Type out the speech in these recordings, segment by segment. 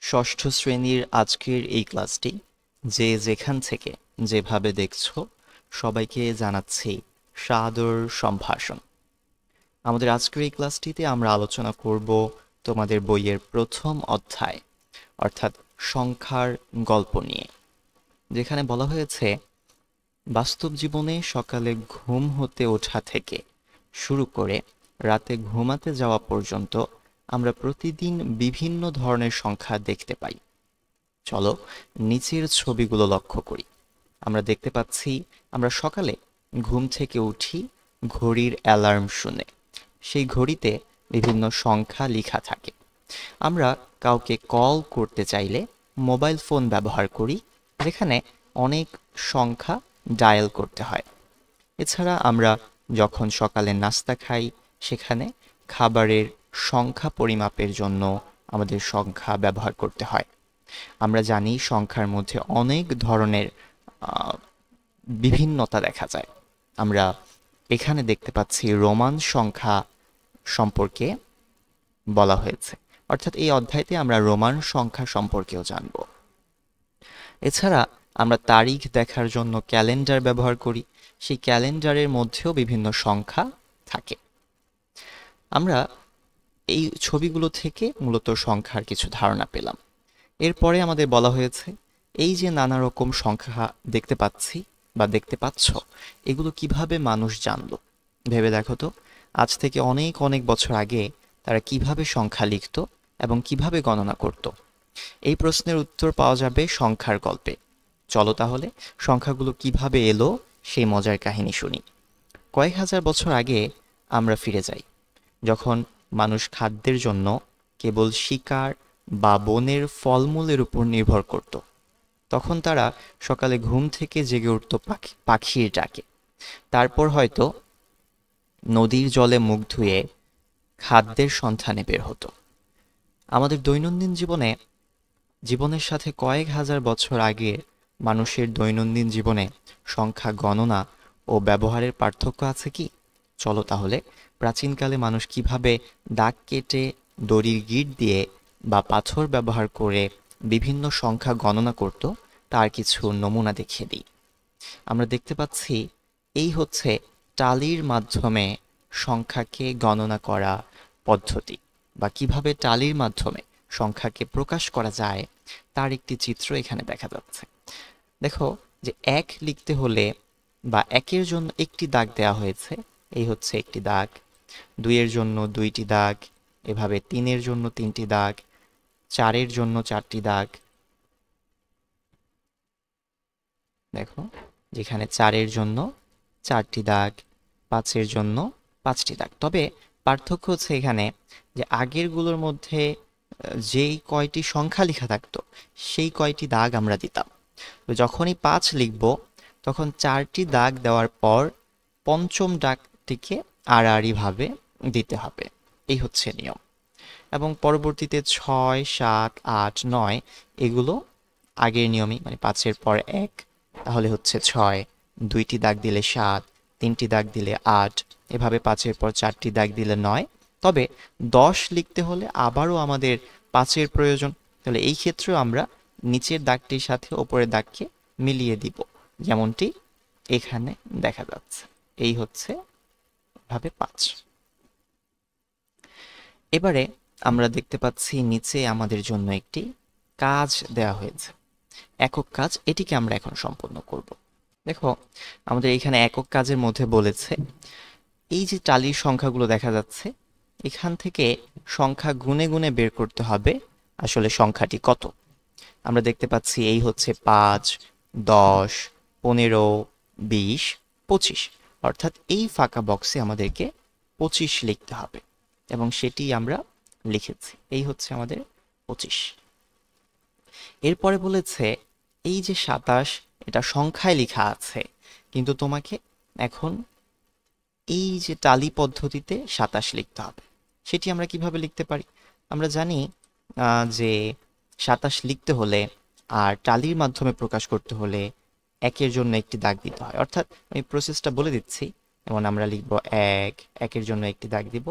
ষষ্ঠ শ্রেণীর আজকের এই ক্লাসটি যে যেখান থেকে যেভাবে দেখছো সবাইকে জানাচ্ছি সাদর সম্ভাষণ। আমাদের আজকের এই ক্লাসটিতে আমরা আলোচনা করব তোমাদের বইয়ের প্রথম অধ্যায় অর্থাৎ সংখ্যার গল্প নিয়ে, যেখানে বলা হয়েছে বাস্তব জীবনে সকালে ঘুম হতে ওঠা থেকে শুরু করে রাতে ঘুমাতে যাওয়া পর্যন্ত আমরা প্রতিদিন বিভিন্ন ধরনের সংখ্যা দেখতে পাই। চলো নিচের ছবিগুলো লক্ষ্য করি। আমরা দেখতে পাচ্ছি আমরা সকালে ঘুম থেকে উঠি ঘড়ির অ্যালার্ম শুনে। সেই ঘড়িতে বিভিন্ন সংখ্যা লেখা থাকে। আমরা কাউকে কল করতে চাইলে মোবাইল ফোন ব্যবহার করি, যেখানে অনেক সংখ্যা ডায়াল করতে হয়। এছাড়া আমরা যখন সকালে নাস্তা খাই, সেখানে খাবারের সংখ্যা পরিমাপের জন্য আমাদের সংখ্যা ব্যবহার করতে হয়। আমরা জানি সংখ্যার মধ্যে অনেক ধরনের আহ, বিভিন্নতা দেখা যায়। আমরা এখানে দেখতে পাচ্ছি রোমান সংখ্যা সম্পর্কে বলা হয়েছে, অর্থাৎ এই অধ্যায়তে আমরা রোমান সংখ্যা সম্পর্কেও জানব। এছাড়া আমরা তারিখ দেখার জন্য ক্যালেন্ডার ব্যবহার করি, সেই ক্যালেন্ডারের মধ্যেও বিভিন্ন সংখ্যা থাকে। আমরা এই ছবিগুলো থেকে মূলত সংখ্যার কিছু ধারণা পেলাম। এরপরে আমাদের বলা হয়েছে এই যে নানা রকম সংখ্যা দেখতে পাচ্ছি বা দেখতে পাচ্ছ, এগুলো কিভাবে মানুষ জানলো। ভেবে দেখো তো, আজ থেকে অনেক অনেক বছর আগে তারা কিভাবে সংখ্যা লিখত এবং কিভাবে গণনা করত। এই প্রশ্নের উত্তর পাওয়া যাবে সংখ্যার গল্পে। চলো তাহলে সংখ্যাগুলো কিভাবে এলো সেই মজার কাহিনী শুনি। কয়েক হাজার বছর আগে আমরা ফিরে যাই, যখন মানুষ খাদ্যের জন্য কেবল শিকার বা বনের ফলমূলের উপর নির্ভর করত। তখন তারা সকালে ঘুম থেকে জেগে উঠত পাখির ডাকে। তারপর হয়তো নদীর জলে মুখ ধুয়ে খাদ্যের সন্ধানে বের হতো। আমাদের দৈনন্দিন জীবনের সাথে কয়েক হাজার বছর আগে মানুষের দৈনন্দিন জীবনে সংখ্যা গণনা ও ব্যবহারের পার্থক্য আছে কি? চলো তাহলে প্রাচীনকালে মানুষ কিভাবে দাগ কেটে, দড়ির গিঁট দিয়ে বা পাথর ব্যবহার করে বিভিন্ন সংখ্যা গণনা করত তার কিছু নমুনা দেখিয়ে দিই। আমরা দেখতে পাচ্ছি এই হচ্ছে টালির মাধ্যমে সংখ্যাকে গণনা করা পদ্ধতি, বা কিভাবে টালির মাধ্যমে সংখ্যাকে প্রকাশ করা যায় তার একটি চিত্র এখানে দেখা যাচ্ছে। দেখো যে এক লিখতে হলে বা একের জন্য একটি দাগ দেওয়া হয়েছে, এই হচ্ছে একটি দাগ। দুইয়ের জন্য দুইটি দাগ, এভাবে তিনের জন্য তিনটি দাগ, চারের জন্য চারটি দাগ। দেখো যেখানে চারের জন্য চারটি দাগ, পাঁচের জন্য পাঁচটি দাগ। তবে পার্থক্য হচ্ছে এখানে যে আগেরগুলোর মধ্যে যেই কয়টি সংখ্যা লেখা থাকতো সেই কয়টি দাগ আমরা দিতাম। তো যখনই 5 লিখব তখন 4টি দাগ দেওয়ার পর পঞ্চম দাগটিকে আড়াআড়িভাবে দিতে হবে। এই হচ্ছে নিয়ম। এবং পরবর্তীতে 6, 7, 8, 9 এগুলো আগের নিয়মই, মানে 5-এর পর 1 তাহলে হচ্ছে 6, দুইটি দাগ দিলে 7, তিনটি দাগ দিলে 8, এভাবে 5-এর পর 4টি দাগ দিলে 9। তবে 10 লিখতে হলে আবারও আমাদের 5-এর প্রয়োজন। তাহলে এই ক্ষেত্রেও আমরা নিচের দাগটির সাথে ওপরের দাগকে মিলিয়ে দিব, যেমনটি এখানে দেখা যাচ্ছে। এই হচ্ছে ভাবে 5। এবারে আমরা দেখতে পাচ্ছি নিচে আমাদের জন্য একটি কাজ দেওয়া হয়েছে, একক কাজ। এটিকে আমরা এখন সম্পন্ন করব। দেখো আমাদের এখানে একক কাজের মধ্যে বলেছে এই যে টালির সংখ্যাগুলো দেখা যাচ্ছে, এখান থেকে সংখ্যা গুনে গুনে বের করতে হবে আসলে সংখ্যাটি কত। আমরা দেখতে পাচ্ছি এই হচ্ছে 5, 10, 15, 20, 25, অর্থাৎ এই ফাঁকা বক্সে আমাদেরকে 25 লিখতে হবে এবং সেটি আমরা লিখেছি। এই হচ্ছে আমাদের 25। এরপরে বলেছে এই যে 27, এটা সংখ্যায় লেখা আছে, কিন্তু তোমাকে এখন এই যে টালি পদ্ধতিতে 27 লিখতে হবে। সেটি আমরা কিভাবে লিখতে পারি? আমরা জানি যে 27 লিখতে হলে আর টালির মাধ্যমে প্রকাশ করতে হলে একের জন্য একটি দাগ দিতে হয়। অর্থাৎ আমি প্রসেসটা বলে দিচ্ছি। যেমন আমরা লিখব 1, একের জন্য একটি দাগ দিব,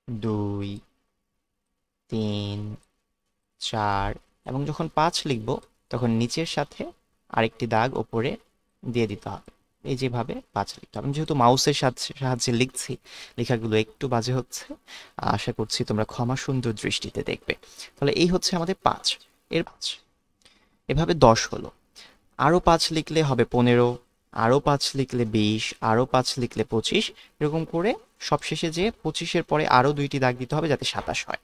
2, 3 4 এবং যখন 5 লিখব তখন নিচের সাথে আরেকটি দাগ উপরে দিয়ে দিতে হবে। এই যেভাবে 5 লিখতে হবে। যেহেতু মাউসের সাহায্যে লিখছি, লেখাগুলো একটু বাজে হচ্ছে, আশা করছি তোমরা ক্ষমা সুন্দর দৃষ্টিতে দেখবে। তাহলে এই হচ্ছে আমাদের 5 এর 5, এভাবে 10 হলো। আরও 5 লিখলে হবে 15, আরও 5 লিখলে 20, আরও 5 লিখলে 25, এরকম করে সবশেষে যে 25-এর পরে আরও 2টি দাগ দিতে হবে যাতে 27 হয়।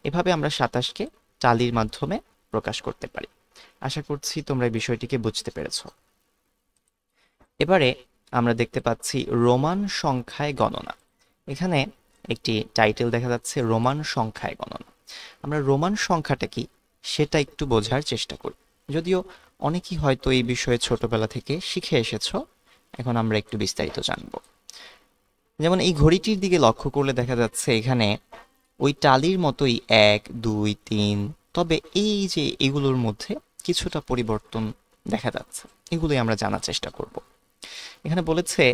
এভাবে আমরা 27কে টালির মাধ্যমে প্রকাশ করতে পারি। আশা করছি তোমরা এই বিষয়টিকে বুঝতে পেরেছ। এবারে আমরা দেখতে পাচ্ছি রোমান সংখ্যায় গণনা। এখানে একটি টাইটেল দেখা যাচ্ছে রোমান সংখ্যায় গণনা। আমরা রোমান সংখ্যাটা কি সেটা একটু বোঝার চেষ্টা করি, যদিও অনেকেই হয়তো এই বিষয়ে ছোটবেলা থেকে শিখে এসেছো। এখন আমরা একটু বিস্তারিত জানব। যেমন এই ঘড়িটির দিকে লক্ষ্য করলে দেখা যাচ্ছে এখানে ওই টালির মতোই 1 2 3, তবে এই যে এগুলোর মধ্যে কিছুটা পরিবর্তন দেখা যাচ্ছে, এগুলোই আমরা জানার চেষ্টা করব। এখানে বলেছে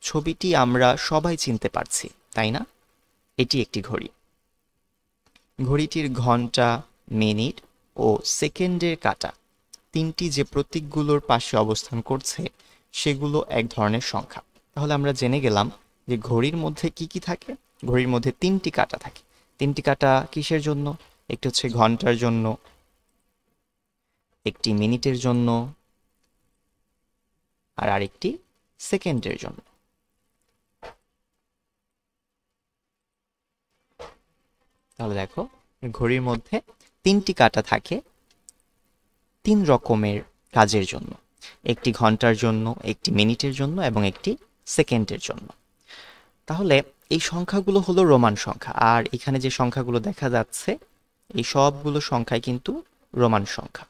ছবিটি আমরা সবাই চিনতে পারছি, তাই না? এটি একটি ঘড়ি। ঘড়িটির ঘন্টা, মিনিট ও সেকেন্ডের কাঁটা, তিনটি যে প্রতীকগুলোর পাশে অবস্থান করছে সেগুলো এক ধরনের সংখ্যা। তাহলে আমরা জেনে গেলাম যে ঘড়ির মধ্যে কি কি থাকে। ঘড়ির মধ্যে 3টি কাঁটা থাকে। 3টি কাঁটা কিসের জন্য? একটি হচ্ছে ঘন্টার জন্য, একটি মিনিটের জন্য, আর আরেকটি সেকেন্ডের জন্য। তাহলে দেখো ঘড়ির মধ্যে 3টি কাঁটা থাকে 3 রকমের কাজের জন্য, একটি ঘন্টার জন্য, একটি মিনিটের জন্য এবং একটি সেকেন্ডের জন্য। তাহলে এই সংখ্যাগুলো হলো রোমান সংখ্যা, আর এখানে যে সংখ্যাগুলো দেখা যাচ্ছে এই সবগুলো সংখ্যাই কিন্তু রোমান সংখ্যা।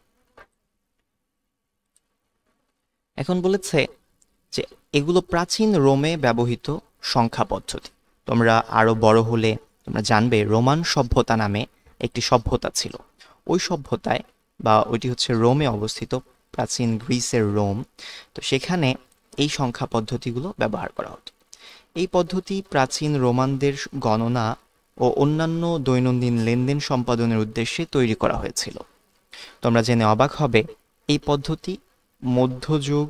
এখন বলেছে যে এগুলো প্রাচীন রোমে ব্যবহৃত সংখ্যা পদ্ধতি। তোমরা আরো বড় হলে তোমরা জানবে রোমান সভ্যতা নামে একটি সভ্যতা ছিল। ওই সভ্যতায় বা ওইটি হচ্ছে রোমে অবস্থিত, প্রাচীন গ্রিসের রোম। তো সেখানে এই সংখ্যা পদ্ধতিগুলো ব্যবহার করা হতো। এই পদ্ধতি প্রাচীন রোমানদের গণনা ও অন্যান্য দৈনন্দিন লেনদেন সম্পাদনের উদ্দেশ্যে তৈরি করা হয়েছিল। তোমরা জেনে অবাক হবে এই পদ্ধতি মধ্যযুগ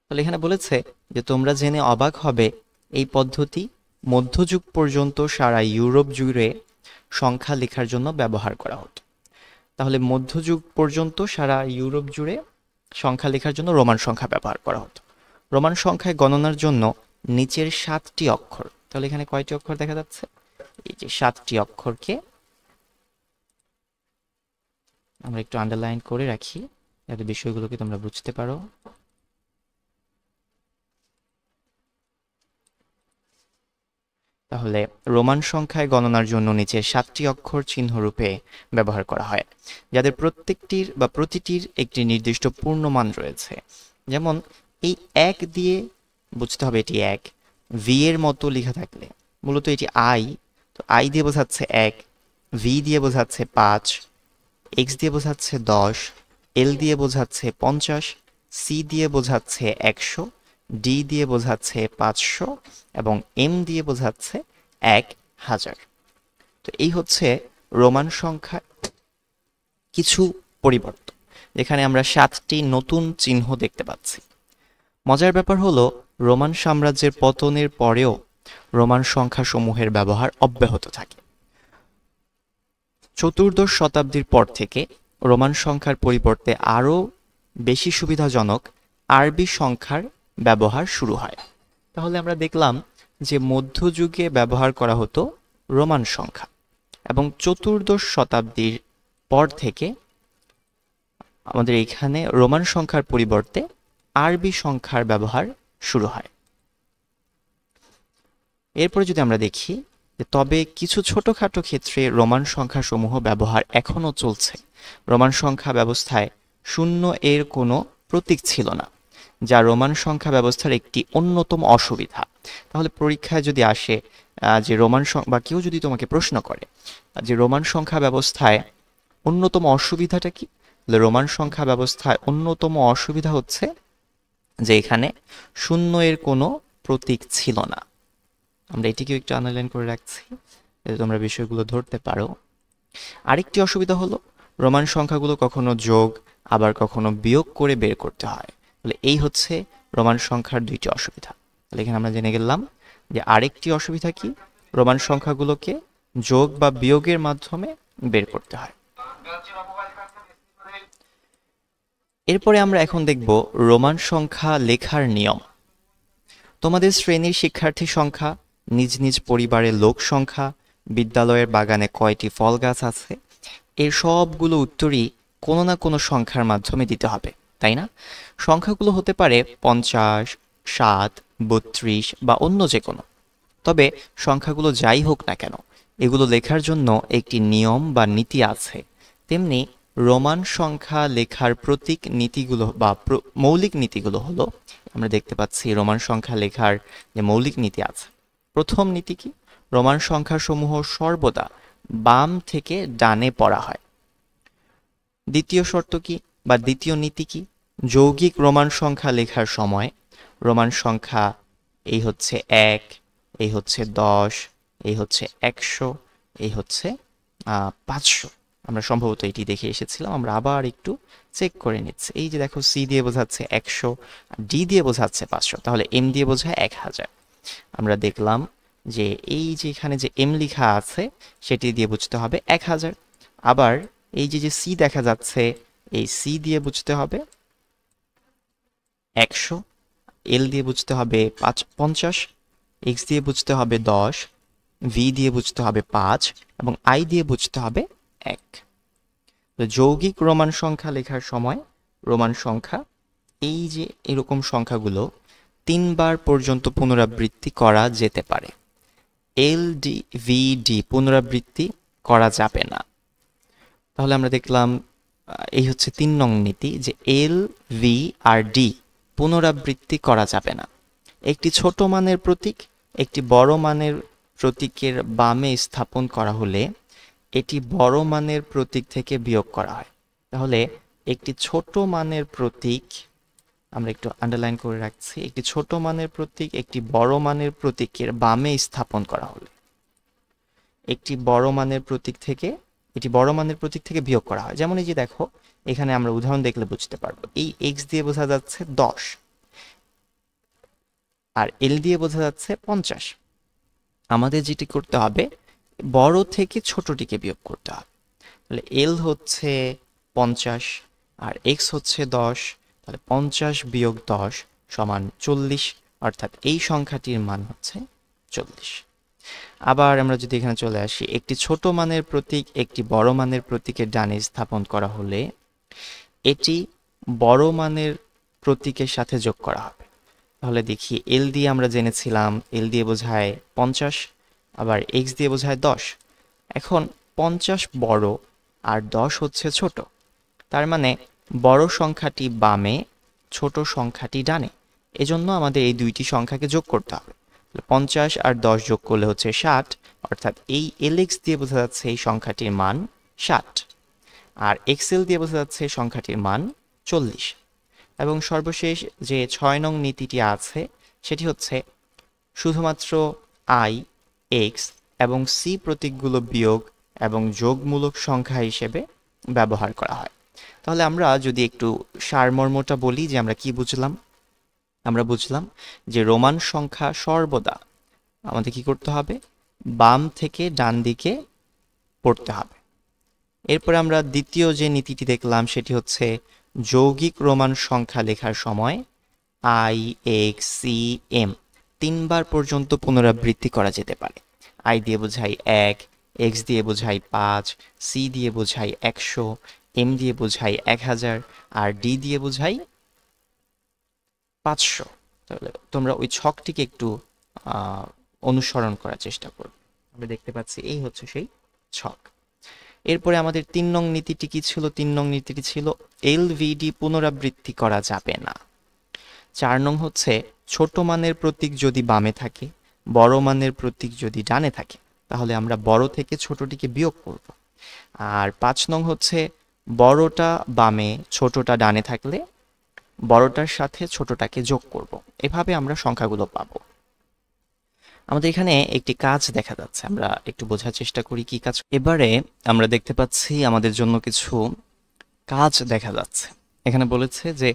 তাহলে এখানে বলেছে যে তোমরা জেনে অবাক হবে এই পদ্ধতি মধ্যযুগ পর্যন্ত সারা ইউরোপ জুড়ে সংখ্যা লেখার জন্য ব্যবহার করা হতো। তাহলে মধ্যযুগ পর্যন্ত সারা ইউরোপ জুড়ে সংখ্যা লেখার জন্য রোমান সংখ্যা ব্যবহার করা হতো। রোমান সংখ্যায় গণনার জন্য নিচের 7টি অক্ষর, তাহলে এখানে কয়টি অক্ষর দেখা যাচ্ছে? এই যে 7টি অক্ষরকে আমরা একটু আন্ডারলাইন করে রাখি যাতে বিষয়গুলোকে তোমরা বুঝতে পারো। তাহলে রোমান সংখ্যায় গণনার জন্য নিচের 7টি অক্ষর চিহ্নরূপে ব্যবহার করা হয়, যাদের প্রত্যেকটির বা প্রতিটির একটি নির্দিষ্ট পূর্ণমান রয়েছে। যেমন এই 1 দিয়ে বুঝতে হবে এটি 1, ভি এর মতো লেখা থাকলে মূলত এটি আই, তো আই দিয়ে বোঝাচ্ছে 1, ভি দিয়ে বোঝাচ্ছে 5, এক্স দিয়ে বোঝাচ্ছে 10, এল দিয়ে বোঝাচ্ছে 50, সি দিয়ে বোঝাচ্ছে 100, ডি দিয়ে বোঝাচ্ছে 500 এবং এম দিয়ে বোঝাচ্ছে 1000। তো এই হচ্ছে রোমান সংখ্যা কিছু পরিবর্তন, যেখানে আমরা 7টি নতুন চিহ্ন দেখতে পাচ্ছি। মজার ব্যাপার হলো রোমান সাম্রাজ্যের পতনের পরেও রোমান সংখ্যা সমূহের ব্যবহার অব্যাহত থাকে। 14শ শতাব্দীর পর থেকে রোমান সংখ্যার পরিবর্তে আরও বেশি সুবিধাজনক আরবি সংখ্যার ব্যবহার শুরু হয়। তাহলে আমরা দেখলাম যে মধ্যযুগে ব্যবহার করা হতো রোমান সংখ্যা এবং 14শ শতাব্দীর পর থেকে আমাদের এখানে রোমান সংখ্যার পরিবর্তে আরবি সংখ্যার ব্যবহার শুরু হয়। এরপরে যদি আমরা দেখি তবে কিছু ছোটখাটো ক্ষেত্রে রোমান সংখ্যাসমূহ ব্যবহার এখনও চলছে। রোমান সংখ্যা ব্যবস্থায় 0 এর কোনো প্রতীক ছিল না, যা রোমান সংখ্যা ব্যবস্থার একটি অন্যতম অসুবিধা। তাহলে পরীক্ষায় যদি আসে যে রোমান বা কেউ যদি তোমাকে প্রশ্ন করে যে রোমান সংখ্যা ব্যবস্থায় অন্যতম অসুবিধাটা কি, রোমান সংখ্যা ব্যবস্থায় অন্যতম অসুবিধা হচ্ছে যে এখানে শূন্য এর কোনো প্রতীক ছিল না। আমরা এটিকেও একটু আন্ডারলাইন করে রাখছি যাতে তোমরা বিষয়গুলো ধরতে পারো। আরেকটি অসুবিধা হলো রোমান সংখ্যাগুলো কখনো যোগ আবার কখনো বিয়োগ করে বের করতে হয়। তাহলে এই হচ্ছে রোমান সংখ্যার দুইটি অসুবিধা। তাহলে এখানে আমরা জেনে গেলাম যে আরেকটি অসুবিধা কি, রোমান সংখ্যাগুলোকে যোগ বা বিয়োগের মাধ্যমে বের করতে হয়। এরপরে আমরা এখন দেখব রোমান সংখ্যা লেখার নিয়ম। তোমাদের শ্রেণীর শিক্ষার্থী সংখ্যা, নিজ নিজ পরিবারের লোক সংখ্যা, বিদ্যালয়ের বাগানে কয়টি ফল গাছ আছে, এর সবগুলো উত্তরই কোনো না কোনো সংখ্যার মাধ্যমে দিতে হবে, তাই না? সংখ্যাগুলো হতে পারে 50, 7, 32 বা অন্য যে কোনো। তবে সংখ্যাগুলো যাই হোক না কেন, এগুলো লেখার জন্য একটি নিয়ম বা নীতি আছে। তেমনি রোমান সংখ্যা লেখার প্রতীক নীতিগুলো বা মৌলিক নীতিগুলো হলো, আমরা দেখতে পাচ্ছি রোমান সংখ্যা লেখার যে মৌলিক নীতি আছে। প্রথম নীতি কি, রোমান সংখ্যাসমূহ সর্বদা বাম থেকে ডানে পড়া হয়। দ্বিতীয় শর্ত কি বা দ্বিতীয় নীতি কি, যৌগিক রোমান সংখ্যা লেখার সময় রোমান সংখ্যা এই হচ্ছে 1, এই হচ্ছে 10, এই হচ্ছে 100, এই হচ্ছে 500। আমরা সম্ভবত এটি দেখে এসেছিলাম, আমরা আবার একটু চেক করে নিচ্ছি। এই যে দেখো, সি দিয়ে বোঝাচ্ছে 100, ডি দিয়ে বোঝাচ্ছে 500, তাহলে এম দিয়ে বোঝায় 1000। আমরা দেখলাম যে এই যে এখানে যে এম লেখা আছে সেটি দিয়ে বুঝতে হবে 1000। আবার এই যে সি দেখা যাচ্ছে, এই সি দিয়ে বুঝতে হবে 100, এল দিয়ে বুঝতে হবে 50, এক্স দিয়ে বুঝতে হবে 10, ভি দিয়ে বুঝতে হবে 5 এবং আই দিয়ে বুঝতে হবে 1। তো যৌগিক রোমান সংখ্যা লেখার সময় রোমান সংখ্যা এই যে এরকম সংখ্যাগুলো 3 বার পর্যন্ত পুনরাবৃত্তি করা যেতে পারে। এল ডি ভি ডি পুনরাবৃত্তি করা যাবে না। তাহলে আমরা দেখলাম এই হচ্ছে 3 নং নীতি, যে এল, ভি আর ডি পুনরাবৃত্তি করা যাবে না। একটি ছোট মানের প্রতীক একটি বড় মানের প্রতীকের বামে স্থাপন করা হলে এটি বড় মানের প্রতীক থেকে বিয়োগ করা হয়। তাহলে একটি ছোট মানের প্রতীক, আমরা একটু আন্ডারলাইন করে রাখছি, একটি ছোট মানের প্রতীক একটি বড় মানের প্রতীকের বামে স্থাপন করা হলে এটি বড় মানের প্রতীক থেকে বিয়োগ করা হয়। যেমন এই যে দেখো, এখানে আমরা উদাহরণ দেখলে বুঝতে পারবো। এই এক্স দিয়ে বোঝা যাচ্ছে 10 আর এল দিয়ে বোঝা যাচ্ছে 50। আমাদের যেটি করতে হবে, বড় থেকে ছোটটিকে বিয়োগ করতে হবে। তাহলে এল হচ্ছে 50 আর এক্স হচ্ছে 10, তাহলে 50 বিয়োগ 10 সমান 40, অর্থাৎ এই সংখ্যাটির মান হচ্ছে 40। আবার আমরা যদি এখানে চলে আসি, একটি ছোট মানের প্রতীক একটি বড় মানের প্রতীকের ডানে স্থাপন করা হলে এটি বড় মানের প্রতীকের সাথে যোগ করা হবে। তাহলে দেখি, এল দিয়ে আমরা জেনেছিলাম এল দিয়ে বোঝায় 50, আবার এক্স দিয়ে বোঝায় 10। এখন 50 বড় আর 10 হচ্ছে ছোট, তার মানে বড় সংখ্যাটি বামে, ছোট সংখ্যাটি ডানে। এজন্য আমাদের এই দুইটি সংখ্যাকে যোগ করতে হবে। 50 আর 10 যোগ করলে হচ্ছে 60, অর্থাৎ এই এল এক্স দিয়ে বোঝা যাচ্ছে এই সংখ্যাটির মান 60 আর এক্সএল দিয়ে বোঝা যাচ্ছে এই সংখ্যাটির মান 40। এবং সর্বশেষ যে 6 নং নীতিটি আছে সেটি হচ্ছে শুধুমাত্র আই, এক্স এবং সি প্রতীকগুলো বিয়োগ এবং যোগমূলক সংখ্যা হিসেবে ব্যবহার করা হয়। তাহলে আমরা যদি একটু সারমর্মটা বলি যে আমরা কি বুঝলাম, আমরা বুঝলাম যে রোমান সংখ্যা সর্বদা আমাদের কি করতে হবে, বাম থেকে ডান দিকে পড়তে হবে। এরপরে আমরা দ্বিতীয় যে নীতিটি দেখলাম সেটি হচ্ছে যৌগিক রোমান সংখ্যা লেখার সময় আই, এক্স, সি, এম 3 বার পর্যন্ত পুনরাবৃত্তি করা যেতে পারে। আই দিয়ে বোঝাই 1, এক্স দিয়ে বোঝাই 5, সি দিয়ে বোঝাই 100, এম দিয়ে বোঝাই 1000 আর ডি দিয়ে বোঝাই 500। তাহলে তোমরা ওই ছকটিকে একটু অনুসরণ করার চেষ্টা করবে। আমরা দেখতে পাচ্ছি এই হচ্ছে সেই ছক। এরপরে আমাদের 3 নং নীতিটি কি ছিল? 3 নং নীতিটি ছিল এলভিডি পুনরাবৃত্তি করা যাবে না। 4 নং হচ্ছে ছোট মানের প্রতীক যদি বামে থাকে, বড় মানের প্রতীক যদি ডানে থাকে, তাহলে আমরা বড় থেকে ছোটটিকে বিয়োগ করব। আর 5 নং হচ্ছে বড়টা বামে ছোটটা ডানে থাকলে বড়টার সাথে ছোটটাকে যোগ করব। এভাবে আমরা সংখ্যাগুলো পাবো। আমাদের এখানে একটি কাজ দেখা যাচ্ছে, আমরা একটু বোঝার চেষ্টা করি কি কাজ। এবারে আমরা দেখতে পাচ্ছি আমাদের জন্য কিছু কাজ দেখা যাচ্ছে। এখানে বলেছে যে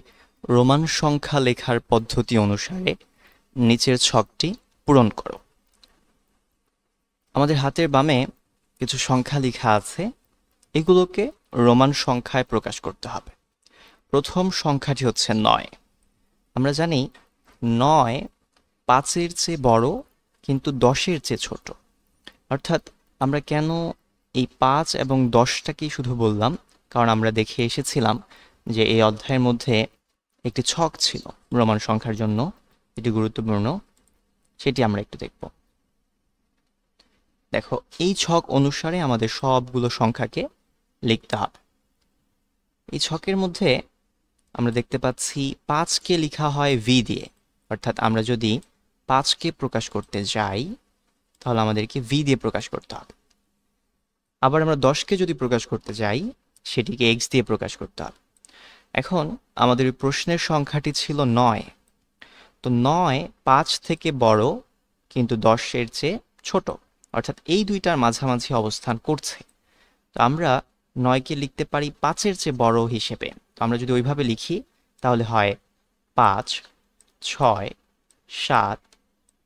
রোমান সংখ্যা লেখার পদ্ধতি অনুসারে নিচের ছকটি পূরণ করো। আমাদের হাতের বামে কিছু সংখ্যা লেখা আছে, এগুলোকে রোমান সংখ্যায় প্রকাশ করতে হবে। প্রথম সংখ্যাটি হচ্ছে ৯। আমরা জানি ৯ ৫-এর চেয়ে বড় কিন্তু ১০-এর চেয়ে ছোট। অর্থাৎ আমরা কেন এই ৫ এবং ১০টাকেই শুধু বললাম, কারণ আমরা দেখে এসেছিলাম যে এই অধ্যায়ের মধ্যে একটি ছক ছিল রোমান সংখ্যার জন্য, এটি গুরুত্বপূর্ণ, সেটি আমরা একটু দেখব। দেখো, এই ছক অনুসারে আমাদের সবগুলো সংখ্যাকে লিখতে হবে। এই ছকের মধ্যে আমরা দেখতে পাচ্ছি ৫কে লেখা হয় ভি দিয়ে, অর্থাৎ আমরা যদি ৫কে প্রকাশ করতে যাই তাহলে আমাদেরকে ভি দিয়ে প্রকাশ করতে হবে। আবার আমরা ১০কে যদি প্রকাশ করতে যাই সেটিকে এক্স দিয়ে প্রকাশ করতে হবে। এখন আমাদের এই প্রশ্নের সংখ্যাটি ছিল ৯। তো ৯ ৫ থেকে বড় কিন্তু ১০-এর চেয়ে ছোট, অর্থাৎ এই দুইটার মাঝামাঝি অবস্থান করছে। তো আমরা ৯কে লিখতে পারি ৫-এর চেয়ে বড় হিসেবে। তো আমরা যদি ওইভাবে লিখি তাহলে হয় ৫, ৬, ৭,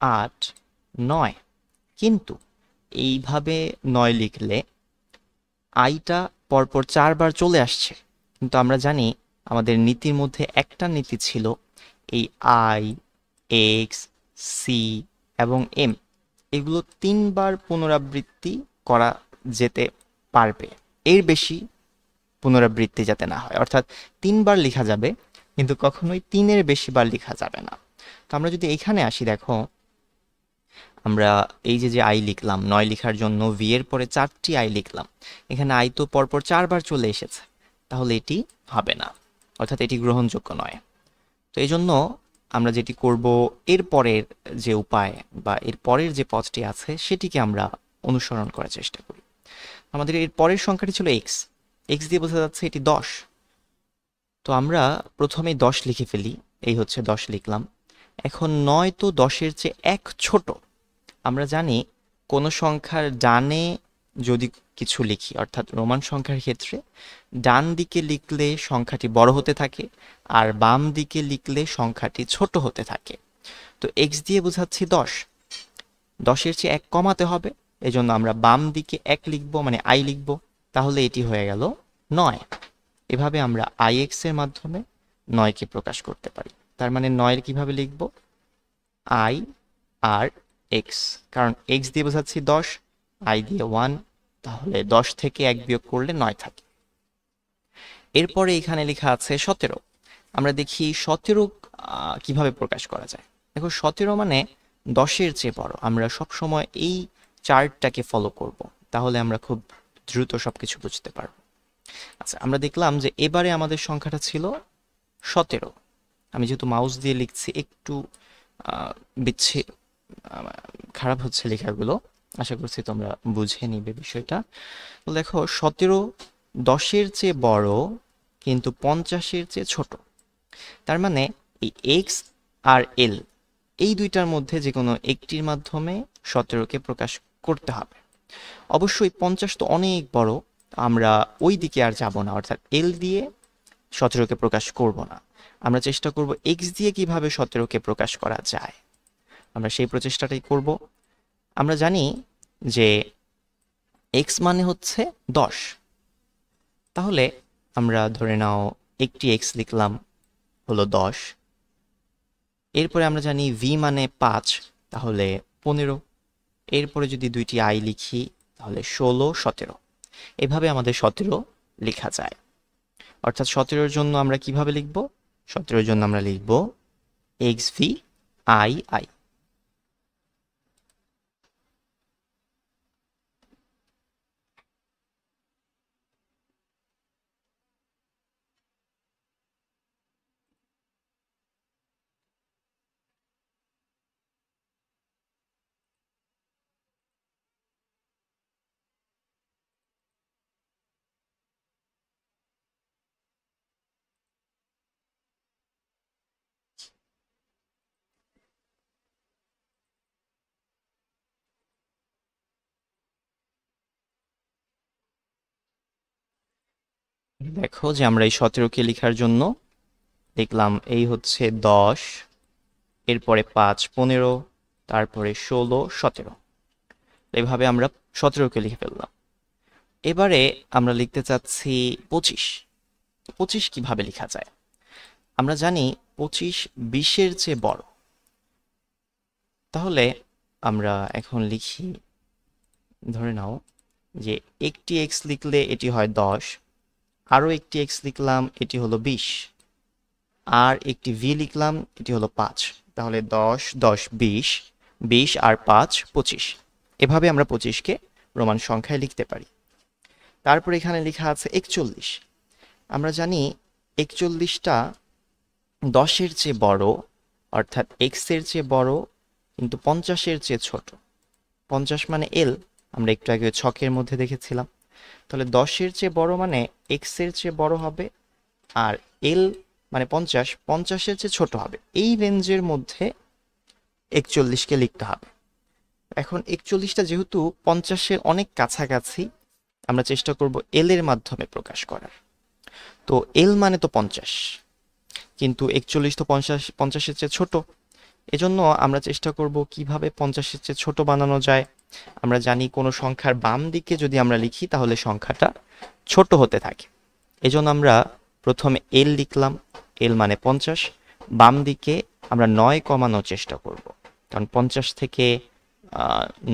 ৮, ৯। কিন্তু এইভাবে ৯ লিখলে আইটা পরপর ৪ বার চলে আসছে, কিন্তু আমরা জানি আমাদের নীতির মধ্যে একটা নীতি ছিল এই আই, এক্স, সি এবং এম এগুলো ৩ বার পুনরাবৃত্তি করা যেতে পারবে, এর বেশি পুনরাবৃত্তি যাতে না হয়। অর্থাৎ ৩ বার লেখা যাবে কিন্তু কখনোই ৩-এর বেশি বার লেখা যাবে না। তো আমরা যদি এইখানে আসি, দেখো আমরা এই যে আই লিখলাম ৯ লেখার জন্য ভি এর পরে ৪টি আই লিখলাম, এখানে আই তো পরপর ৪ বার চলে এসেছে, তাহলে এটি হবে না, অর্থাৎ এটি গ্রহণযোগ্য নয়। তো এই জন্য আমরা যেটি করব, এর পরের যে উপায় বা এর পরের যে পথটি আছে সেটিকে আমরা অনুসরণ করার চেষ্টা করি। আমাদের এর পরের সংখ্যাটি ছিল এক্স, এক্স দিয়ে বোঝা যাচ্ছে এটি ১০। তো আমরা প্রথমেই ১০ লিখে ফেলি, এই হচ্ছে ১০ লিখলাম। এখন ৯ তো ১০-এর চেয়ে ১ ছোট। আমরা জানি কোনো সংখ্যার ডানে যদি কিছু লিখি, অর্থাৎ রোমান সংখ্যার ক্ষেত্রে ডান দিকে লিখলে সংখ্যাটি বড় হতে থাকে আর বাম দিকে লিখলে সংখ্যাটি ছোট হতে থাকে। তো এক্স দিয়ে বোঝাচ্ছি ১০, ১০-এর চেয়ে ১ কমাতে হবে, এজন্য আমরা বাম দিকে ১ লিখব, মানে আই লিখব, তাহলে এটি হয়ে গেল ৯। এভাবে আমরা আই এক্স এর মাধ্যমে ৯কে প্রকাশ করতে পারি। তার মানে ৯ কিভাবে লিখব, আই আর এক্স, কারণ এক্স দিয়ে বোঝাচ্ছি ১০, আই দিয়ে ১, তাহলে ১০ থেকে ১ বিয়োগ করলে ৯ থাকে। এরপরে এখানে লেখা আছে ১৭। আমরা দেখি ১৭ কিভাবে প্রকাশ করা যায়। দেখো ১৭ মানে ১০-এর চেয়ে বড়। আমরা সব সময় এই চার্টটাকে ফলো করব, তাহলে আমরা খুব দ্রুত সবকিছু বুঝতে পারব। আচ্ছা, আমরা দেখলাম যে এবারে আমাদের সংখ্যাটা ছিল ১৭। আমি যেহেতু মাউস দিয়ে লিখছি একটু বিচ্ছি খারাপ হচ্ছে লেখাগুলো, আশা করছি তোমরা বুঝে নিবে বিষয়টা। তো দেখো ১৭ ১০-এর চেয়ে বড় কিন্তু ৫০-এর চেয়ে ছোট। তার মানে এই এক্স আর এল এই দুইটার মধ্যে যে কোনো একটির মাধ্যমে ১৭কে প্রকাশ করতে হবে। অবশ্যই ৫০ তো অনেক বড়, আমরা ওই দিকে আর যাব না, অর্থাৎ এল দিয়ে ১৭কে প্রকাশ করব না। আমরা চেষ্টা করব এক্স দিয়ে কিভাবে ১৭কে প্রকাশ করা যায়, আমরা সেই প্রচেষ্টাটাই করব। আমরা জানি যে এক্স মানে হচ্ছে ১০, তাহলে আমরা ধরে নাও একটি এক্স লিখলাম হলো ১০। এরপরে আমরা জানি ভি মানে ৫, তাহলে ১৫। এরপরে যদি দুইটি আই লিখি তাহলে ১৬, ১৭। এভাবে আমাদের ১৭ লেখা যায়। অর্থাৎ ১৭-এর জন্য আমরা কিভাবে লিখব, ১৭-এর জন্য আমরা লিখব এক্স ভি আই আই। দেখো যে আমরা এই 17কে লেখার জন্য দেখলাম এই হচ্ছে 10, এরপরে 5 15, তারপরে 16 17, এভাবে আমরা 17কে লিখে ফেললাম। এবারে আমরা লিখতে চাচ্ছি 25। 25 কিভাবে লেখা যায়? আমরা জানি 25 20-এর চেয়ে বড়। তাহলে আমরা এখন লিখি, ধরে নাও যে একটি এক্স লিখলে এটি হয় 10, আরও একটি এক্স লিখলাম এটি হলো 20, আর একটি ভি লিখলাম এটি হলো 5। তাহলে 10 10 20, 20 আর 5 25। এভাবে আমরা 25কে রোমান সংখ্যায় লিখতে পারি। তারপর এখানে লেখা আছে 41। আমরা জানি 41টা 10-এর চেয়ে বড়, অর্থাৎ এক্সের চেয়ে বড়, কিন্তু 50-এর চেয়ে ছোট। 50 মানে এল, আমরা একটু আগে ছকের মধ্যে দেখেছিলাম। তাহলে 10-এর চেয়ে বড় মানে এক্সের চেয়ে বড় হবে, আর এল মানে 50 50-এর চেয়ে ছোট হবে। এই রেঞ্জের মধ্যে 41কে লিখতে হবে। এখন 41টা যেহেতু 50-এর অনেক কাছাকাছি, আমরা চেষ্টা করব এল এর মাধ্যমে প্রকাশ করার। তো এল মানে তো 50, কিন্তু 41 তো 50-এর চেয়ে ছোট। এজন্য আমরা চেষ্টা করব কিভাবে 50-এর চেয়ে ছোট বানানো যায়। আমরা জানি কোনো সংখ্যার বাম দিকে যদি আমরা লিখি তাহলে সংখ্যাটা ছোট হতে থাকে। এজন্য আমরা প্রথমে এল লিখলাম, এল মানে 50, বাম দিকে আমরা 9 কমানোর চেষ্টা করব, কারণ 50 থেকে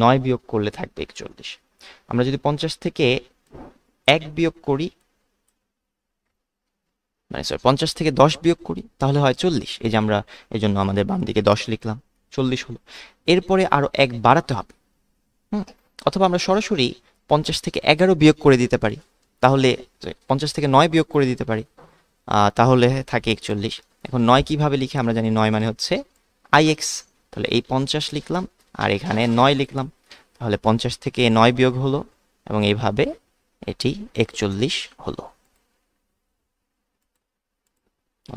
9 বিয়োগ করলে থাকবে 41। আমরা যদি 50 থেকে 1 বিয়োগ করি, মানে 50 থেকে 10 বিয়োগ করি, তাহলে হয় 40। এই যে আমরা এই জন্য আমাদের বাম দিকে 10 লিখলাম, 40 হলো। এরপরে আরো 1 বাড়াতে হবে। অথবা আমরা সরাসরি 50 থেকে 11 বিয়োগ করে দিতে পারি, তাহলে 50 থেকে 9 বিয়োগ করে দিতে পারি, তাহলে থাকে 41। এখন 9 কিভাবে লিখে? আমরা জানি 9 মানে হচ্ছে আইএক্স। তাহলে এই 50 লিখলাম আর এখানে 9 লিখলাম, তাহলে 50 থেকে 9 বিয়োগ হলো এবং এইভাবে এটি 41 হলো।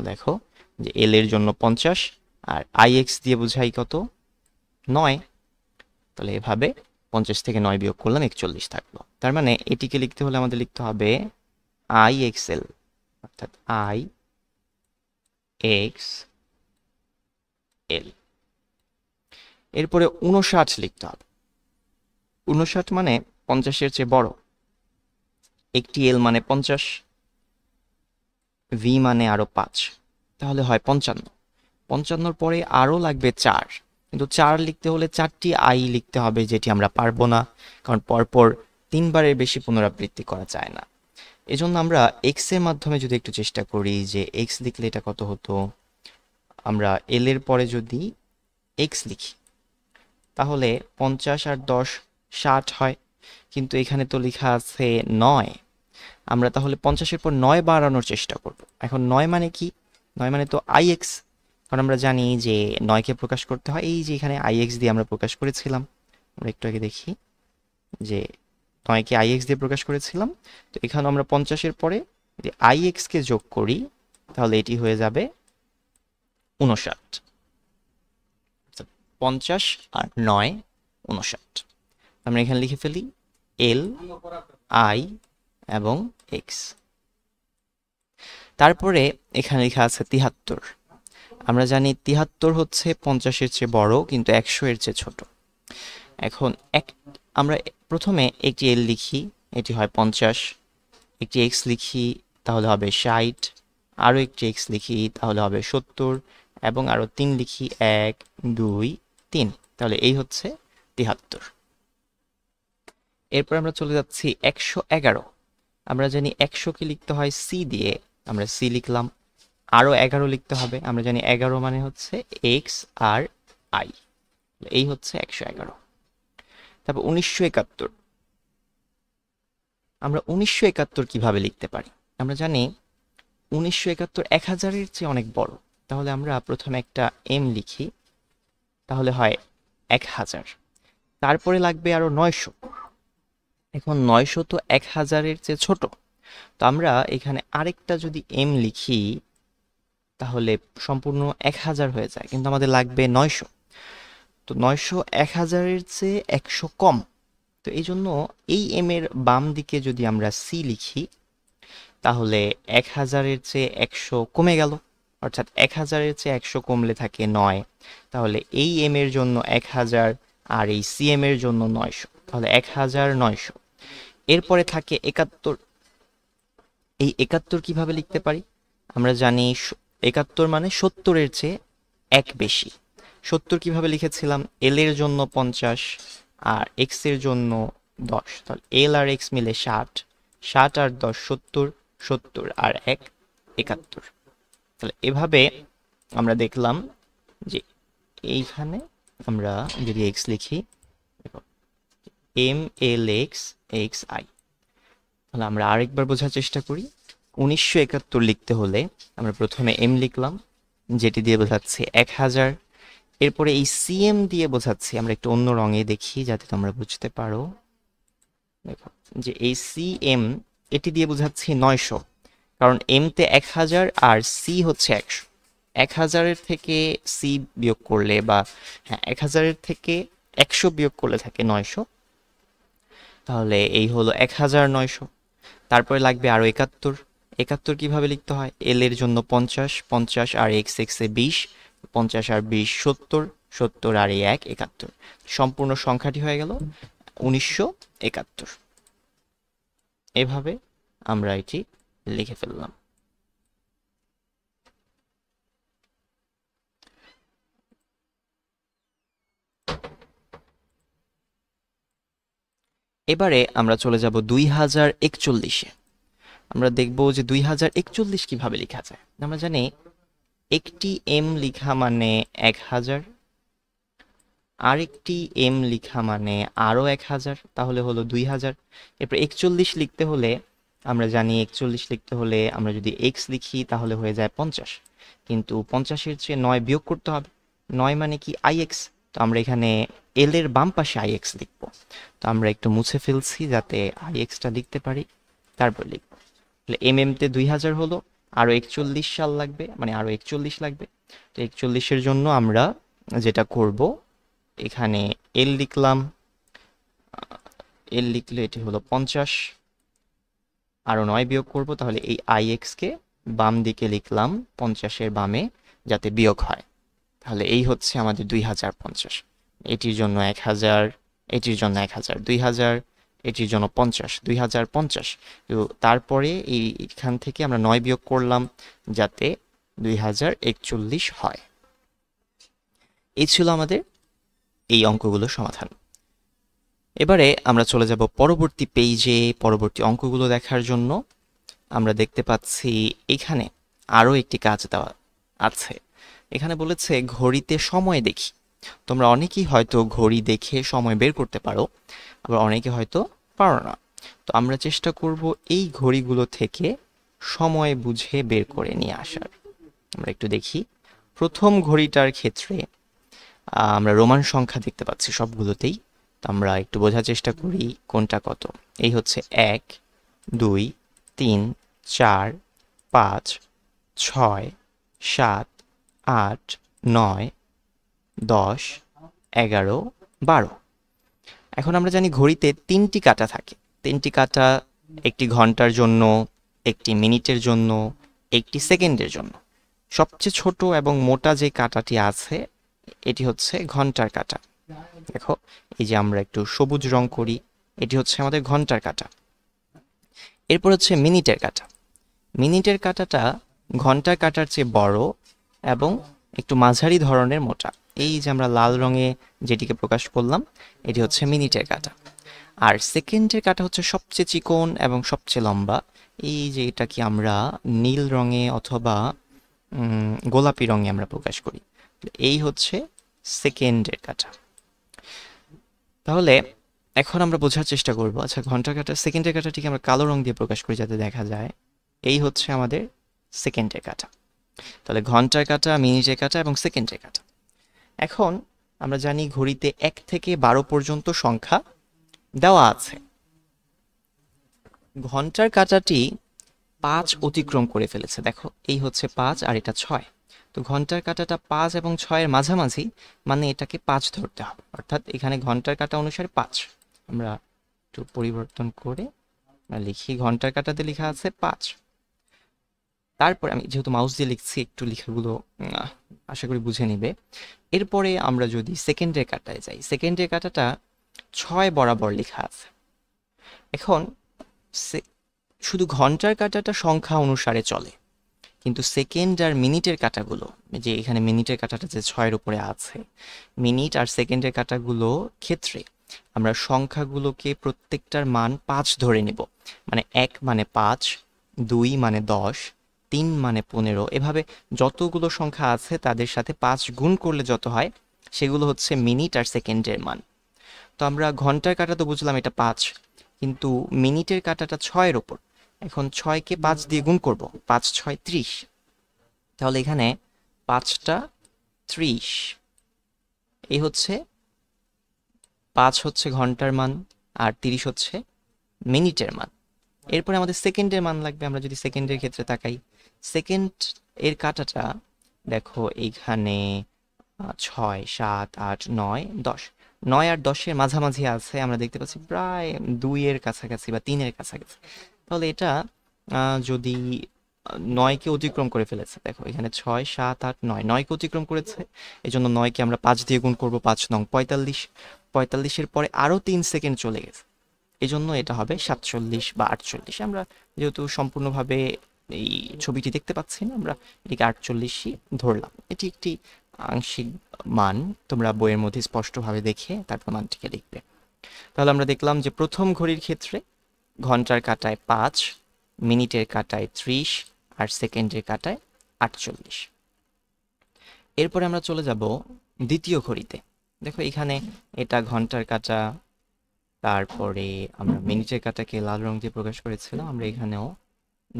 দেখো যে এল এর জন্য 50 আর আইএক্স দিয়ে বুঝাই কত? 9। তাহলে এভাবে 50 থেকে 9 বিয়োগ করলাম, 41 থাকলো। তার মানে এটিকে লিখতে হলে আমাদের লিখতে হবে আই এক্স এল, অর্থাৎ আই এক্স এল। এরপরে 59 লিখতে হবে। 59 মানে 50-এর চেয়ে বড়। একটি এল মানে 50, ভি মানে আরো 5, তাহলে হয় 55। 55-র পরে আরও লাগবে 4, কিন্তু 4 লিখতে হলে 4টি আই লিখতে হবে, যেটি আমরা পারবো না, কারণ পরপর 3বারের বেশি পুনরাবৃত্তি করা যায় না। এজন্য আমরা এক্স এর মাধ্যমে যদি একটু চেষ্টা করি যে এক্স লিখলে এটা কত হতো, আমরা এল এর পরে যদি এক্স লিখি তাহলে 50 আর 10 60 হয়, কিন্তু এখানে তো লেখা আছে 9। আমরা তাহলে 50-এর পর 9 বাড়ানোর চেষ্টা করব। এখন 9 মানে কি? 9 মানে তো আইএক্স, কারণ আমরা জানি যে 9কে প্রকাশ করতে হয় এই যে এখানে আইএক্স দিয়ে আমরা প্রকাশ করেছিলাম। আমরা একটু আগে দেখি যে 9কে আইএক্স দিয়ে প্রকাশ করেছিলাম। তো এখানে আমরা 50-এর পরে যদি আইএক্সকে যোগ করি তাহলে এটি হয়ে যাবে 59। 50 আর 9 59। আমরা এখানে লিখে ফেলি এল, আই এবং এক্স। তারপরে এখানে লেখা আছে 73। আমরা জানি 73 হচ্ছে 50-এর চেয়ে বড়, কিন্তু 100-এর চেয়ে ছোট। এখন আমরা প্রথমে একটি এল লিখি, এটি হয় 50। একটি এক্স লিখি তাহলে হবে 60, আরও একটি এক্স লিখি তাহলে হবে 70, এবং আরও 3 লিখি 1 2 3, তাহলে এই হচ্ছে 73। এরপর আমরা চলে যাচ্ছি 111। আমরা জানি 100-কে লিখতে হয় সি দিয়ে, আমরা সি লিখলাম। আরও 11 লিখতে হবে, আমরা জানি 11 মানে হচ্ছে এক্স আর আই, এই হচ্ছে 111। তারপর 1971। আমরা 1971 কিভাবে লিখতে পারি? আমরা জানি 1971 1000-এর চেয়ে অনেক বড়, তাহলে আমরা প্রথমে একটা এম লিখি, তাহলে হয় 1000। তারপরে লাগবে আরো 900। এখন 900 তো 1000-এর চেয়ে ছোট, তো আমরা এখানে আরেকটা যদি এম লিখি তাহলে সম্পূর্ণ 1000 হয়ে যায়, কিন্তু আমাদের লাগবে 900। তো 900 1000-এর চেয়ে 100 কম, তো এই জন্য এই এম এর বাম দিকে যদি আমরা সি লিখি তাহলে 1000-এর চেয়ে 100 কমে গেল, অর্থাৎ 1000-এর চেয়ে 100 কমলে থাকে 9। তাহলে এই এম এর জন্য 1000 আর এই সি এম এর জন্য 900, তাহলে 1900। এরপরে থাকে 71। এই 71 কিভাবে লিখতে পারি? আমরা জানি 71 মানে 70-এর চেয়ে 1 বেশি। 70 কিভাবে লিখেছিলাম? এল এর জন্য 50 আর এক্স এর জন্য 10, তাহলে এল আর এক্স মিলে 60, 60 আর 10 70, 70 আর 1 71। তাহলে এভাবে আমরা দেখলাম যে এইখানে আমরা যদি এক্স লিখি, M L X X I, তাহলে আমরা আরেকবার বোঝার চেষ্টা করি। 1971 লিখতে হলে আমরা প্রথমে এম লিখলাম, যেটি দিয়ে বোঝাচ্ছে 1000। এরপরে এই সিএম দিয়ে বোঝাচ্ছি, আমরা একটু অন্য রঙে দেখি যাতে তোমরা বুঝতে পারো। দেখো যে এই সিএম এটি দিয়ে বোঝাচ্ছি 900, কারণ এমতে 1000 আর সি হচ্ছে 100। 1000-এর থেকে সি বিয়োগ করলে, বা হ্যাঁ 1000-এর থেকে 100 বিয়োগ করলে থাকে 900, তাহলে এই হলো 1900। তারপরে লাগবে আরও 71। 71 কিভাবে লিখতে হয়? এল এর জন্য 50, 50 আর এক্স এক্সে 20, 50 আর 20 70, 70 আর এই 1 71। সম্পূর্ণ সংখ্যাটি হয়ে গেল 1971। এভাবে আমরা এটি লিখে ফেললাম। এবারে আমরা চলে যাব 2041-এ। আমরা দেখব যে 2041 কিভাবে লেখা যায়। আমরা জানি একটি এম লিখা মানে 1000, আরেকটি এম লিখা মানে আরও 1000, তাহলে হলো 2000। এরপর 41 লিখতে হলে আমরা জানি 41 লিখতে হলে আমরা যদি এক্স লিখি তাহলে হয়ে যায় 50, কিন্তু 50-এর চেয়ে 9 বিয়োগ করতে হবে। 9 মানে কি? I x. তো আমরা এখানে এল এর বাম পাশে আই এক্স লিখব। তো আমরা একটু মুছে ফেলছি যাতে আই এক্সটা লিখতে পারি, তারপর লিখব। তাহলে এম এমতে 2000 হলো, আরও 41 সাল লাগবে, মানে আরও 41 লাগবে। তো 41-এর জন্য আমরা যেটা করব, এখানে এল লিখলাম, এল লিখলে এটি হলো 50, আরও 9 বিয়োগ করব, তাহলে এই আই এক্সকে বাম দিকে লিখলাম 50-এর বামে, যাতে বিয়োগ হয়। তাহলে এই হচ্ছে আমাদের 2050। এটির জন্য 1000, এটির জন্য 1000, 2000, এটির জন্য 50, 2050। তো তারপরে এইখান থেকে আমরা 9 বিয়োগ করলাম যাতে 2041 হয়। এই ছিল আমাদের এই অঙ্কগুলোর সমাধান। এবারে আমরা চলে যাব পরবর্তী পেজে পরবর্তী অঙ্কগুলো দেখার জন্য। আমরা দেখতে পাচ্ছি এখানে আরও একটি কাজ দেওয়া আছে। এখানে বলেছে ঘড়িতে সময় দেখি। তোমরা অনেকেই হয়তো ঘড়ি দেখে সময় বের করতে পারো, আবার অনেকে হয়তো পারো না। তো আমরা চেষ্টা করব এই ঘড়িগুলো থেকে সময় বুঝে বের করে নিয়ে আসার। আমরা একটু দেখি। প্রথম ঘড়িটার ক্ষেত্রে আমরা রোমান সংখ্যা দেখতে পাচ্ছি সবগুলোতেই। তো আমরা একটু বোঝার চেষ্টা করি কোনটা কত। এই হচ্ছে 1, 2, 3, 4, 5, 6, 7, 8, 9, 10, 11, 12। এখন আমরা জানি ঘড়িতে 3টি কাঁটা থাকে। 3টি কাঁটা, একটি ঘন্টার জন্য, একটি মিনিটের জন্য, একটি সেকেন্ডের জন্য। সবচেয়ে ছোট এবং মোটা যে কাঁটাটি আছে এটি হচ্ছে ঘন্টার কাঁটা। দেখো এই যে আমরা একটু সবুজ রং করি, এটি হচ্ছে আমাদের ঘন্টার কাঁটা। এরপর হচ্ছে মিনিটের কাঁটা। মিনিটের কাঁটাটা ঘন্টার কাঁটার চেয়ে বড় এবং একটু মাঝারি ধরনের মোটা। এই যে আমরা লাল রঙে যেটিকে প্রকাশ করলাম এটি হচ্ছে মিনিটের কাঁটা। আর সেকেন্ডের কাঁটা হচ্ছে সবচেয়ে চিকন এবং সবচেয়ে লম্বা। এই যে এটা কি আমরা নীল রঙে অথবা গোলাপি রঙে আমরা প্রকাশ করি। এই হচ্ছে সেকেন্ডের কাঁটা। তাহলে এখন আমরা বোঝার চেষ্টা করব, আচ্ছা ঘন্টার কাঁটা সেকেন্ডের কাঁটাটিকে আমরা কালো রং দিয়ে প্রকাশ করি যাতে দেখা যায়। এই হচ্ছে আমাদের সেকেন্ডের কাঁটা। তাহলে ঘন্টার কাঁটা, মিনিটের কাঁটা এবং সেকেন্ডের কাঁটা। এখন আমরা জানি ঘড়িতে 1 থেকে 12 পর্যন্ত সংখ্যা দেওয়া আছে। ঘন্টার কাঁটাটি 5 অতিক্রম করে ফেলেছে। দেখো এই হচ্ছে 5 আর এটা 6। তো ঘন্টার কাঁটাটা 5 এবং 6-এর মাঝামাঝি, মানে এটাকে 5 ধরতে হবে। অর্থাৎ এখানে ঘন্টার কাঁটা অনুসারে 5। আমরা একটু পরিবর্তন করে লিখি, ঘন্টার কাঁটাতে লেখা আছে 5। তারপরে আমি যেহেতু মাউস দিয়ে লিখছি একটু লেখাগুলো আশা করি বুঝে নিবে। এরপরে আমরা যদি সেকেন্ডের কাটায় যাই, সেকেন্ডের কাটাটা 6 বরাবর লেখা আছে। এখন শুধু ঘন্টার কাটাটা সংখ্যা অনুসারে চলে, কিন্তু সেকেন্ড আর মিনিটের কাটাগুলো, যে এখানে মিনিটের কাটাটা যে 6-এর উপরে আছে, মিনিট আর সেকেন্ডের কাটাগুলো ক্ষেত্রে আমরা সংখ্যাগুলোকে প্রত্যেকটার মান 5 ধরে নেব। মানে 1 মানে 5, 2 মানে 10, 3 মানে 15, এভাবে যতগুলো সংখ্যা আছে তাদের সাথে 5 গুণ করলে যত হয় সেগুলো হচ্ছে মিনিট আর সেকেন্ডের মান। তো আমরা ঘন্টার কাটা তো বুঝলাম এটা 5, কিন্তু মিনিটের কাটাটা 6-এর ওপর। এখন 6কে 5 দিয়ে গুণ করব, 5 6 30। তাহলে এখানে 5টা 30, এই হচ্ছে 5 হচ্ছে ঘন্টার মান আর 30 হচ্ছে মিনিটের মান। এরপরে আমাদের সেকেন্ডের মান লাগবে। আমরা যদি সেকেন্ডের ক্ষেত্রে তাকাই, সেকেন্ড এর কাটাটা দেখো এইখানে 6 7 8 9 10, 9 আর 10-এর মাঝামাঝি আছে, আমরা দেখতে পাচ্ছি প্রায় 2-এর কাছাকাছি বা 3-এর কাছাকাছি। তাহলে এটা যদি 9কে অতিক্রম করে ফেলেছে, দেখো এখানে 6 7 8 9, 9কে অতিক্রম করেছে, এই জন্য 9কে আমরা 5 দিয়ে গুণ করবো, 5 নং 45, 45-এর পরে আরও 3 সেকেন্ড চলে গেছে, এই জন্য এটা হবে 47 বা 48। আমরা যেহেতু সম্পূর্ণভাবে এই ছবিটি দেখতে পাচ্ছি না, আমরা এটিকে 48ই ধরলাম। এটি একটি আংশিক মান, তোমরা বইয়ের মধ্যে স্পষ্টভাবে দেখে তারপর মানটিকে লিখবে। তাহলে আমরা দেখলাম যে প্রথম ঘড়ির ক্ষেত্রে ঘন্টার কাঁটায় 5, মিনিটের কাঁটায় 30 আর সেকেন্ডের কাঁটায় 48। এরপরে আমরা চলে যাব দ্বিতীয় ঘড়িতে। দেখো এখানে এটা ঘন্টার কাঁটা, তারপরে আমরা মিনিটের কাঁটাকে লাল রং দিয়ে প্রকাশ করেছিলাম, আমরা এখানেও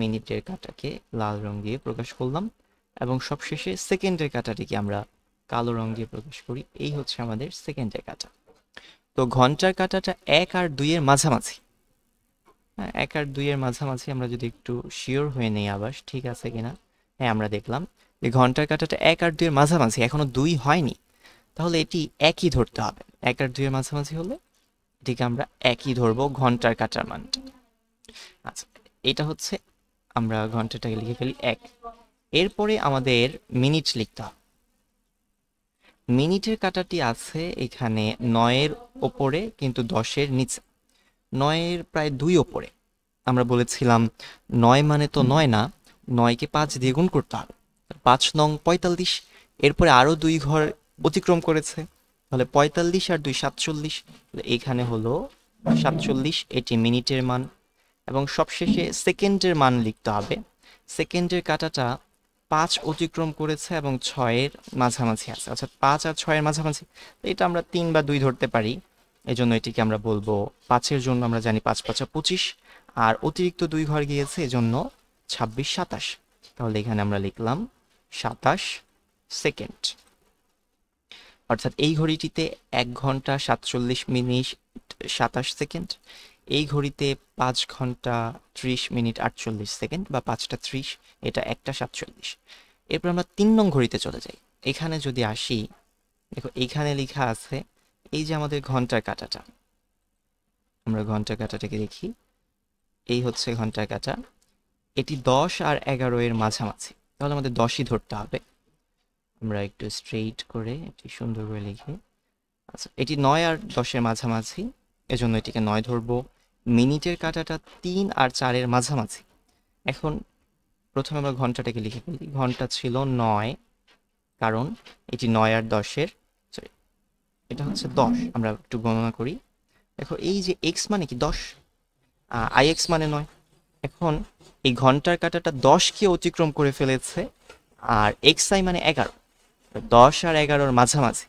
মিনিটের কাঁটাকে লাল রং দিয়ে প্রকাশ করলাম, এবং সবশেষে সেকেন্ডের কাঁটাটিকে আমরা কালো রং দিয়ে প্রকাশ করি। এই হচ্ছে আমাদের সেকেন্ডের কাঁটা। তো ঘন্টার কাঁটাটা 1 আর 2-এর মাঝামাঝি। হ্যাঁ, 1 আর 2-এর মাঝামাঝি আমরা যদি একটু শিওর হয়ে নেই আবার ঠিক আছে কিনা। হ্যাঁ, আমরা দেখলাম যে ঘন্টার কাঁটাটা 1 আর 2-এর মাঝামাঝি, এখনো 2 হয়নি, তাহলে এটি একই ধরতে হবে। 1 আর 2-এর মাঝামাঝি হলে এটিকে আমরা একই ধরবো ঘন্টার কাঁটার মানটা। আচ্ছা, এটা হচ্ছে, আমরা ঘন্টাটাকে লিখে ফেলি 1। এরপরে আমাদের মিনিট লিখতে হবে। মিনিটের কাঁটাটি আছে এখানে 9-এর ওপরে কিন্তু 10-এর নিচে, 9-এর প্রায় 2 ওপরে। আমরা বলেছিলাম 9 মানে তো 9 না, 9কে 5 দিয়ে গুণ করতে হবে, 5 নং 45, এরপরে আরও 2 ঘর অতিক্রম করেছে, তাহলে 45 আর 2 47, এখানে হলো 47, এটি মিনিটের মান। এবং সবশেষে সেকেন্ডের মান লিখতে হবে। সেকেন্ডের কাঁটাটা 5 অতিক্রম করেছে এবং 6-এর মাঝামাঝি আছে, অর্থাৎ 5 আর 6-এর মাঝামাঝি, এটা আমরা 3 বা 2 ধরতে পারি। এই জন্য এটিকে আমরা বলবো 5-এর জন্য আমরা জানি 5 5 25, আর অতিরিক্ত 2 ঘর গিয়েছে এজন্য 26 27। তাহলে এখানে আমরা লিখলাম 27 সেকেন্ড। অর্থাৎ এই ঘড়িটিতে 1 ঘন্টা 47 মিনিট 27 সেকেন্ড, এই ঘড়িতে 5 ঘন্টা 30 মিনিট 48 সেকেন্ড, বা 5টা 30, এটা 1টা 47। এরপর আমরা 3 নং ঘড়িতে চলে যাই। এখানে যদি আসি, দেখো এইখানে লেখা আছে এই যে আমাদের ঘন্টার কাঁটাটা, আমরা ঘন্টার কাঁটাটাকে দেখি, এই হচ্ছে ঘন্টার কাঁটা, এটি 10 আর 11-এর মাঝামাঝি, তাহলে আমাদের 10ই ধরতে হবে। আমরা একটু স্ট্রেইট করে এটি সুন্দর করে লিখি। আচ্ছা, এটি 9 আর 10-এর মাঝামাঝি, এজন্য এটিকে 9 ধরবো। মিনিটের কাঁটাটা 3 আর 4-এর মাঝামাঝি। এখন প্রথমে আমরা ঘন্টাটাকে লিখে ফেলি। ঘন্টা ছিল 9, কারণ এটি 9 আর 10-এর, সরি এটা হচ্ছে 10, আমরা একটু গণনা করি। দেখো এই যে x মানে কি 10, ix মানে 9। এখন এই ঘন্টার কাঁটাটা 10কে অতিক্রম করে ফেলেছে, আর xi মানে 11, 10 আর 11-এর মাঝামাঝি,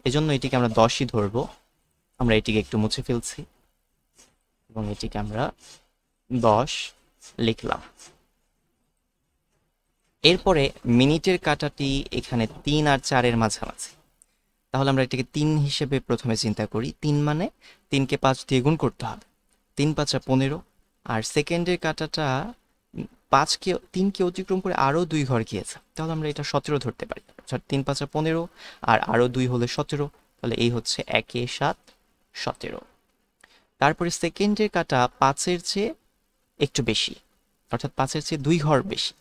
এজন্য এটিকে আমরা 10ই ধরবো। আমরা এটিকে একটু মুছে ফেলছি এবং এটিকে আমরা 10 লিখলাম। এরপরে মিনিটের কাঁটাটি এখানে 3 আর 4-এর মাঝামাঝি, তাহলে আমরা এটিকে 3 হিসেবে প্রথমে চিন্তা করি। 3 মানে 3কে 5 দিয়ে গুণ করতে হবে, 3 5 15। আর সেকেন্ডের কাঁটাটা 3কে অতিক্রম করে আরও 2 ঘর গিয়েছে, তাহলে আমরা এটা 17 ধরতে পারি। অর্থাৎ 3 5 15 আর আরও 2 হলে 17, তাহলে এই হচ্ছে 1 7 17। তারপরে সেকেন্ডের কাঁটা 5-এর চেয়ে একটু বেশি, অর্থাৎ 5-এর চেয়ে 2 ঘর বেশি,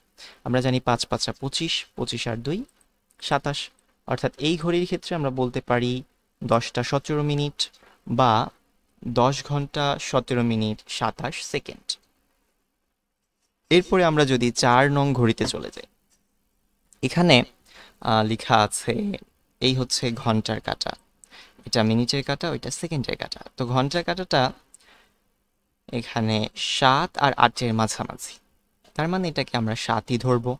আমরা জানি 5 5 25, 25 আর 2 27, অর্থাৎ এই ঘড়ির ক্ষেত্রে আমরা বলতে পারি 10টা 17 মিনিট বা 10 ঘন্টা 17 মিনিট 27 সেকেন্ড। এরপরে আমরা যদি 4 নং ঘড়িতে চলে যাই, এখানে লেখা আছে এই হচ্ছে ঘন্টার কাঁটা, এটা মিনিটের কাঁটা, ওইটা সেকেন্ডের কাঁটা। তো ঘন্টার কাঁটাটা এখানে 7 আর 8-এর মাঝামাঝি, তার মানে এটাকে আমরা 7ই ধরবো।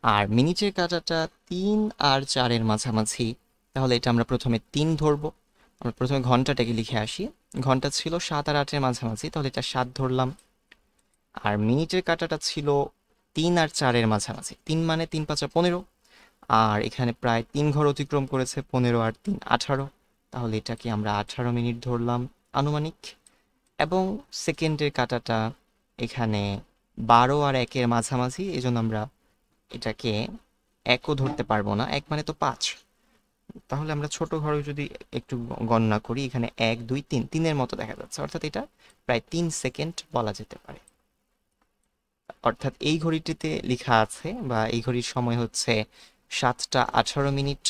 আর মিনিটের কাঁটাটা 3 আর 4-এর মাঝামাঝি, তাহলে এটা আমরা প্রথমে 3 ধরবো। আমরা প্রথমে ঘন্টাটাকে লিখে আসি, ঘন্টা ছিল 7 আর 8-এর মাঝামাঝি, তাহলে এটা 7 ধরলাম। আর মিনিটের কাঁটাটা ছিল 3 আর 4-এর মাঝামাঝি, 3 মানে 3 5 15, আর এখানে প্রায় 3 ঘর অতিক্রম করেছে, 15 আর 3 18, তাহলে এটাকে আমরা 18 মিনিট ধরলাম আনুমানিক। এবং সেকেন্ডের কাঁটাটা এখানে 12 আর 1-এর মাঝামাঝি, এই জন্য আমরা এটাকে 1ও ধরতে পারবো না, 1 মানে তো 5, তাহলে আমরা ছোট ঘরে যদি একটু গণনা করি, এখানে 1 2 3, 3-এর মতো দেখা যাচ্ছে, অর্থাৎ এটা প্রায় 3 সেকেন্ড বলা যেতে পারে। অর্থাৎ এই ঘড়িটিতে লেখা আছে বা এই ঘড়ির সময় হচ্ছে 7টা 18 মিনিট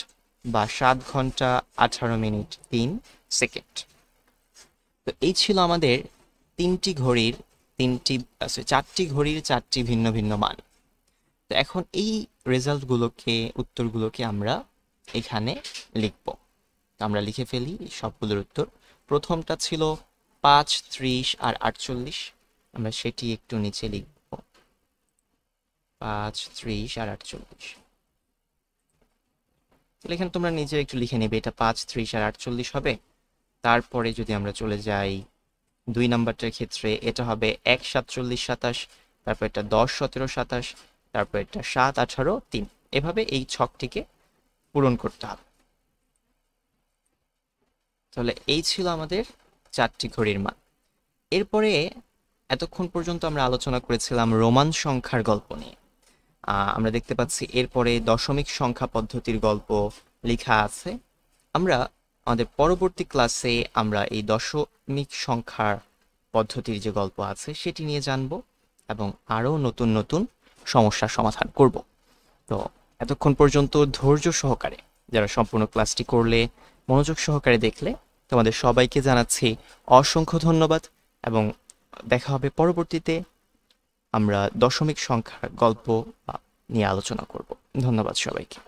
বা 7 ঘন্টা 18 মিনিট 3 সেকেন্ড। তো এই ছিল আমাদের চারটি ঘড়ির 4টি ভিন্ন ভিন্ন মান। তো এখন এই রেজাল্টগুলোকে, উত্তরগুলোকে আমরা এখানে লিখব। আমরা লিখে ফেলি সবগুলোর উত্তর। প্রথমটা ছিল 5 30 আর 48, আমরা সেটি একটু নিচে লিখব, 5 30 আর 48। তাহলে এখানে তোমরা নিজে একটু লিখে নেবে, এটা 5 30 আর 48 হবে। তারপরে যদি আমরা চলে যাই 2 নাম্বারটার ক্ষেত্রে, এটা হবে 1 47 27, তারপর এটা 10 17 27, তারপর এটা 7 18 3, এভাবে এই ছকটিকে পূরণ করতে হবে। তাহলে এই ছিল আমাদের 4টি ঘড়ির মান। এরপরে এতক্ষণ পর্যন্ত আমরা আলোচনা করেছিলাম রোমান সংখ্যার গল্প নিয়ে। আমরা দেখতে পাচ্ছি এরপরে দশমিক সংখ্যা পদ্ধতির গল্প লেখা আছে। আমরা আমাদের পরবর্তী ক্লাসে আমরা এই দশমিক সংখ্যার পদ্ধতির যে গল্প আছে সেটি নিয়ে জানব এবং আরও নতুন নতুন সমস্যার সমাধান করব। তো এতক্ষণ পর্যন্ত ধৈর্য সহকারে যারা সম্পূর্ণ ক্লাসটি করলে, মনোযোগ সহকারে দেখলে, তোমাদের সবাইকে জানাচ্ছি অসংখ্য ধন্যবাদ এবং দেখা হবে পরবর্তীতে। আমরা দশমিক সংখ্যার গল্প নিয়ে আলোচনা করব। ধন্যবাদ সবাইকে।